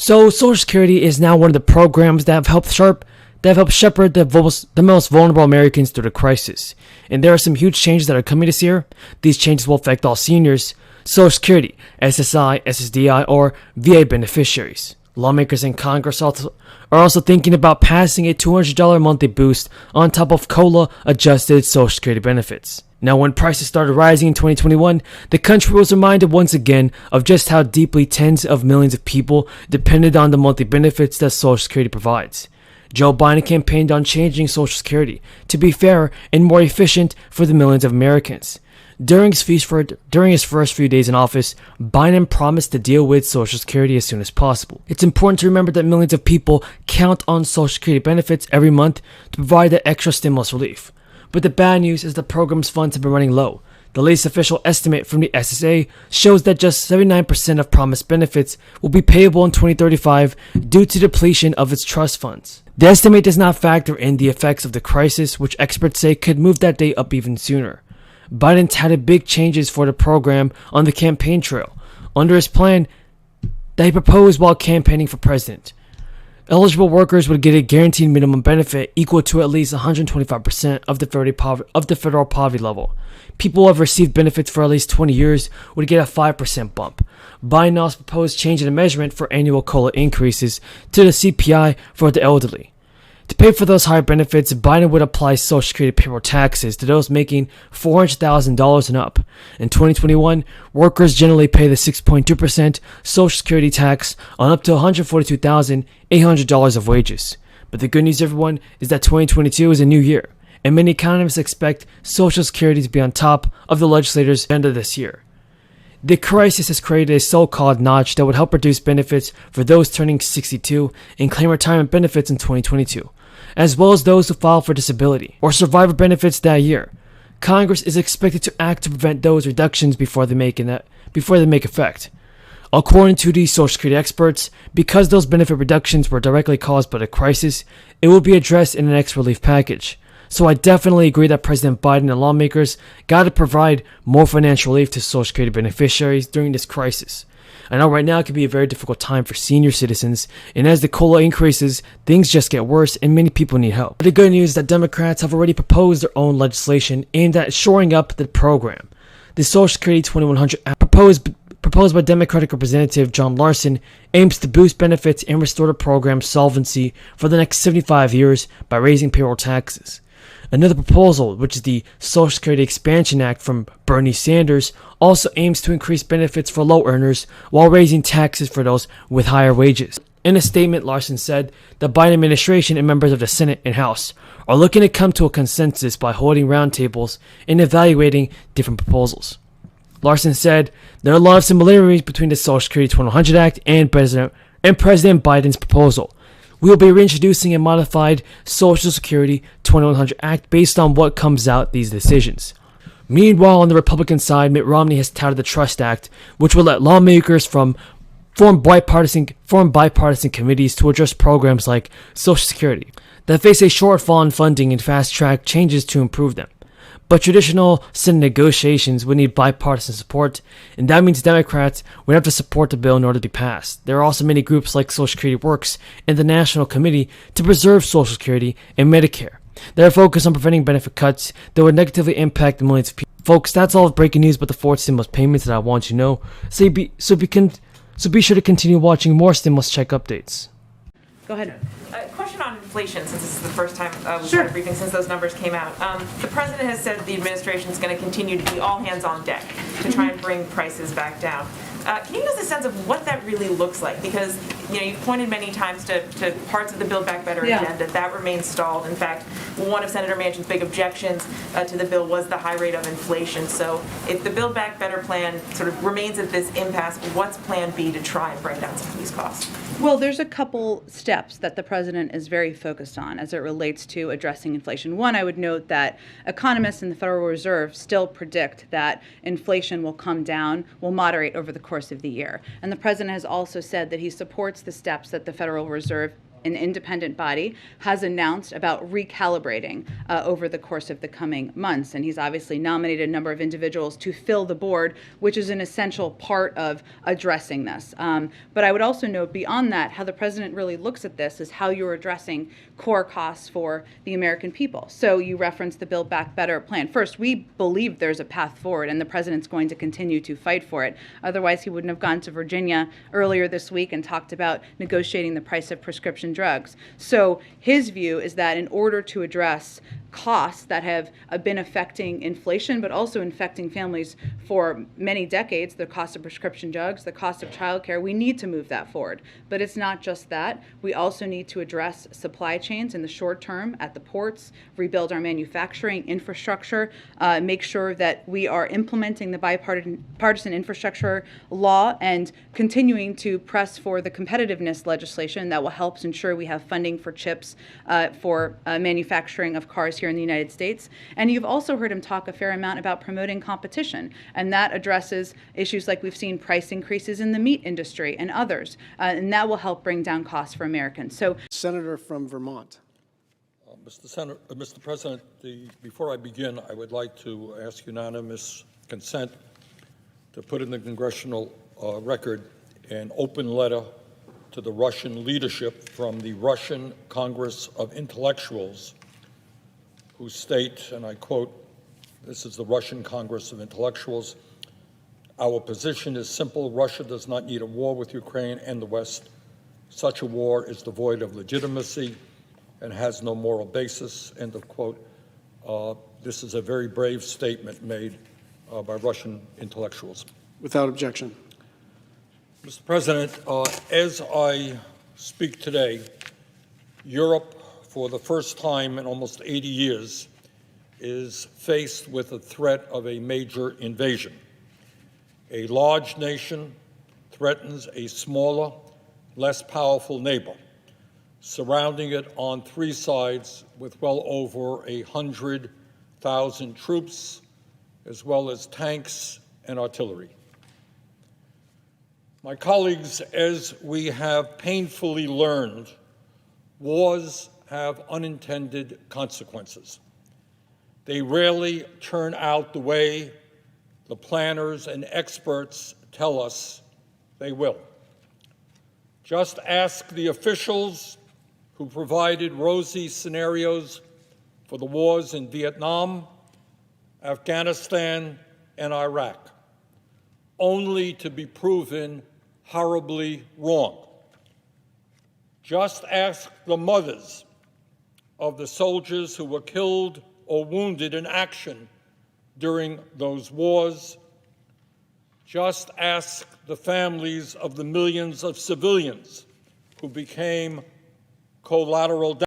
So Social Security is now one of the programs that have helped shepherd the most vulnerable Americans through the crisis. And there are some huge changes that are coming this year. These changes will affect all seniors, Social Security, SSI, SSDI, or VA beneficiaries. Lawmakers in Congress are also thinking about passing a $200 monthly boost on top of COLA-adjusted Social Security benefits. Now, when prices started rising in 2021, the country was reminded once again of just how deeply tens of millions of people depended on the monthly benefits that Social Security provides. Joe Biden campaigned on changing Social Security to be fairer and more efficient for the millions of Americans. During his first few days in office, Biden promised to deal with Social Security as soon as possible. It's important to remember that millions of people count on Social Security benefits every month to provide that extra stimulus relief. But the bad news is the program's funds have been running low. The latest official estimate from the SSI shows that just 79% of promised benefits will be payable in 2035 due to depletion of its trust funds. The estimate does not factor in the effects of the crisis, which experts say could move that date up even sooner. Biden touted big changes for the program on the campaign trail. Under his plan that he proposed while campaigning for president, eligible workers would get a guaranteed minimum benefit equal to at least 125% of the federal poverty level. People who have received benefits for at least 20 years would get a 5% bump. Biden also proposed changing the measurement for annual COLA increases to the CPI for the elderly. To pay for those higher benefits, Biden would apply Social Security payroll taxes to those making $400,000 and up. In 2021, workers generally pay the 6.2% Social Security tax on up to $142,800 of wages. But the good news, everyone, is that 2022 is a new year, and many economists expect Social Security to be on top of the legislators' agenda this year. The crisis has created a so-called notch that would help reduce benefits for those turning 62 and claim retirement benefits in 2022, as well as those who file for disability or survivor benefits that year. Congress is expected to act to prevent those reductions before they make effect. According to the Social Security experts, because those benefit reductions were directly caused by the crisis, it will be addressed in the next relief package. So I definitely agree that President Biden and lawmakers got to provide more financial relief to Social Security beneficiaries during this crisis. I know right now it can be a very difficult time for senior citizens, and as the COLA increases, things just get worse and many people need help. But the good news is that Democrats have already proposed their own legislation aimed at shoring up the program. The Social Security 2100 Act proposed by Democratic Representative John Larson aims to boost benefits and restore the program's solvency for the next 75 years by raising payroll taxes. Another proposal, which is the Social Security Expansion Act from Bernie Sanders, also aims to increase benefits for low earners while raising taxes for those with higher wages. In a statement, Larson said the Biden administration and members of the Senate and House are looking to come to a consensus by holding roundtables and evaluating different proposals. Larson said there are a lot of similarities between the Social Security 2100 Act and President Biden's proposal. We will be reintroducing a modified Social Security 2100 Act based on what comes out these decisions. Meanwhile, on the Republican side, Mitt Romney has touted the Trust Act, which will let lawmakers form bipartisan committees to address programs like Social Security that face a shortfall in funding and fast-track changes to improve them. But traditional Senate negotiations would need bipartisan support, and that means Democrats would have to support the bill in order to be passed. There are also many groups like Social Security Works and the National Committee to Preserve Social Security and Medicare that are focused on preventing benefit cuts that would negatively impact millions of people. Folks, that's all of breaking news about the fourth stimulus payments that I want you to know. So be sure to continue watching more stimulus check updates. Go ahead. Question on inflation, since this is the first time we've had a briefing since those numbers came out. The president has said the administration is going to continue to be all hands on deck to try and bring prices back down. Can you give us a sense of what that really looks like? Because you've pointed many times to parts of the Build Back Better agenda that remains stalled. In fact, one of Senator Manchin's big objections to the bill was the high rate of inflation. So if the Build Back Better plan sort of remains at this impasse, what's Plan B to try and bring down some of these costs? Well, there's a couple steps that the president is very focused on as it relates to addressing inflation. One, I would note that economists in the Federal Reserve still predict that inflation will come down, will moderate over the course of the year. And the president has also said that he supports the steps that the Federal Reserve an independent body, has announced about recalibrating over the course of the coming months. And he's obviously nominated a number of individuals to fill the board, which is an essential part of addressing this. But I would also note beyond that, how the president really looks at this is how you're addressing core costs for the American people. So you referenced the Build Back Better plan. First, we believe there's a path forward, and the president's going to continue to fight for it. Otherwise, he wouldn't have gone to Virginia earlier this week and talked about negotiating the price of prescription drugs. So his view is that in order to address costs that have been affecting inflation, but also infecting families for many decades, the cost of prescription drugs, the cost of childcare, we need to move that forward. But it's not just that. We also need to address supply chains in the short term at the ports, rebuild our manufacturing infrastructure, make sure that we are implementing the bipartisan infrastructure law and continuing to press for the competitiveness legislation that will help ensure we have funding for chips for manufacturing of cars here in the United States. And you've also heard him talk a fair amount about promoting competition, and that addresses issues like we've seen price increases in the meat industry and others, and that will help bring down costs for Americans. So, Senator from Vermont. Mr. President, before I begin, I would like to ask unanimous consent to put in the congressional record an open letter to the Russian leadership from the Russian Congress of Intellectuals, who state, and I quote, this is the Russian Congress of Intellectuals, "Our position is simple. Russia does not need a war with Ukraine and the West. Such a war is devoid of legitimacy and has no moral basis," end of quote. This is a very brave statement made by Russian intellectuals. Without objection. Mr. President, as I speak today, Europe, for the first time in almost 80 years, is faced with the threat of a major invasion. A large nation threatens a smaller, less powerful neighbor, surrounding it on three sides with well over 100,000 troops, as well as tanks and artillery. My colleagues, as we have painfully learned, wars have unintended consequences. They rarely turn out the way the planners and experts tell us they will. Just ask the officials who provided rosy scenarios for the wars in Vietnam, Afghanistan, and Iraq, only to be proven horribly wrong. Just ask the mothers of the soldiers who were killed or wounded in action during those wars. Just ask the families of the millions of civilians who became collateral damage.